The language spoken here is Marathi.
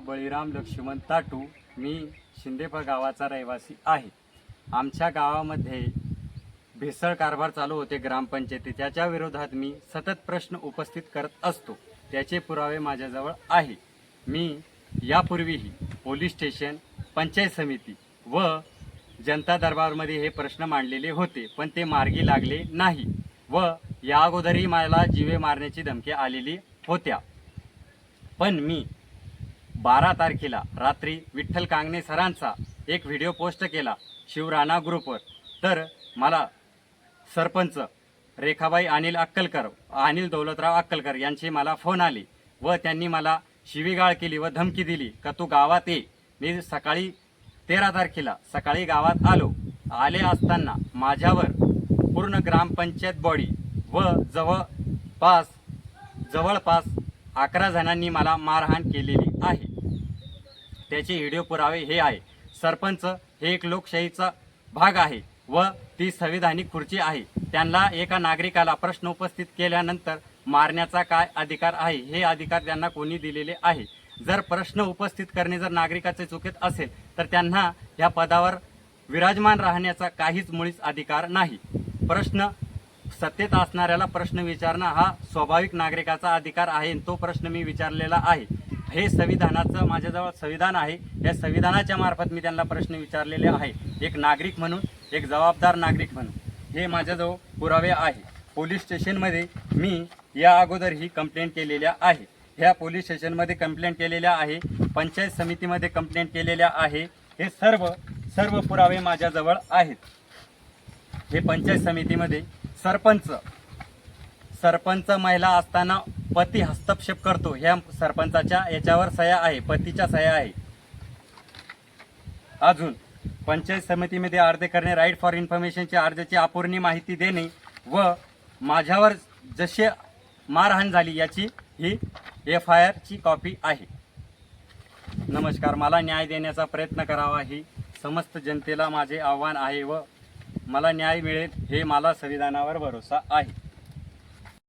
बळीराम लक्ष्मण ताटू, मी शिंदेफळ गावाचा रहिवासी आहे। आमच्या गावामध्ये भेसळ कारभार चालू होते ग्रामपंचायती, त्याच्या विरोधात मी सतत प्रश्न उपस्थित करत असतो। त्याचे पुरावे माझ्याजवळ आहे। मी यापूर्वीही पोलीस स्टेशन, पंचायत समिती व जनता दरबारमध्ये हे प्रश्न मांडलेले होते, पण ते मार्गी लागले नाही व या अगोदरही मला जीवे मारण्याची धमकी आलेली होत्या। पण मी 12 तारखेला रात्री विठ्ठल कांगणे सरांचा एक व्हिडिओ पोस्ट केला शिवराणा ग्रुपवर। तर मला सरपंच रेखाबाई अनिल दौलतराव अक्कलकर यांचे मला फोन आले व त्यांनी मला शिवीगाळ केली व धमकी दिली का तू गावात ये। मी सकाळी 13 तारखेला सकाळी गावात आले असताना माझ्यावर पूर्ण ग्रामपंचायत बॉडी व जवळपास 11 जणांनी मला मारहाण केलेली आहे। त्याचे व्हिडिओ पुरावे हे आहे। सरपंच हे एक लोकशाहीचा भाग आहे व ती संविधानिक खुर्ची आहे। त्यांना एका नागरिकाला प्रश्न उपस्थित केल्यानंतर मारण्याचा काय अधिकार आहे, हे अधिकार त्यांना कोणी दिलेले आहे। जर प्रश्न उपस्थित करणे जर नागरिकाचे चुकीत असेल तर त्यांना या पदावर विराजमान राहण्याचा काहीच मुळीच अधिकार नाही। प्रश्न सत्तेत असणाऱ्याला प्रश्न विचारणं हा स्वाभाविक नागरिकाचा अधिकार आहे। तो प्रश्न मी विचारलेला आहे। हे संविधानाचं माझ्याजवळ संविधान आहे। या संविधानाच्या मार्फत मी त्यांना प्रश्न विचारलेले आहे, एक नागरिक म्हणून, एक जबाबदार नागरिक म्हणून। हे माझ्याजवळ पुरावे आहे। पोलीस स्टेशनमध्ये मी या अगोदरही कंप्लेंट केलेल्या आहे। ह्या पोलीस स्टेशनमध्ये कंप्लेंट केलेल्या आहे, पंचायत समितीमध्ये कंप्लेंट केलेल्या आहे। हे सर्व पुरावे माझ्याजवळ आहेत। हे पंचायत समितीमध्ये सरपंच महिला असताना पती हस्तक्षेप करतो, ह्या सरपंचाच्या याच्यावर सह्या आहे, पतीच्या सह्या आहे। अजून पंचायत समितीमध्ये अर्ज करणे, राईट फॉर इन्फॉर्मेशनचे अर्जाची अपूर्ण माहिती देणे व माझ्यावर जसे मारहाण झाली याची ही FIR ची कॉपी आहे। नमस्कार। मला न्याय देण्याचा प्रयत्न करावा ही समस्त जनतेला माझे आव्हान आहे व मला न्याय मिळेल हे मला संविधानावर भरोसा आहे।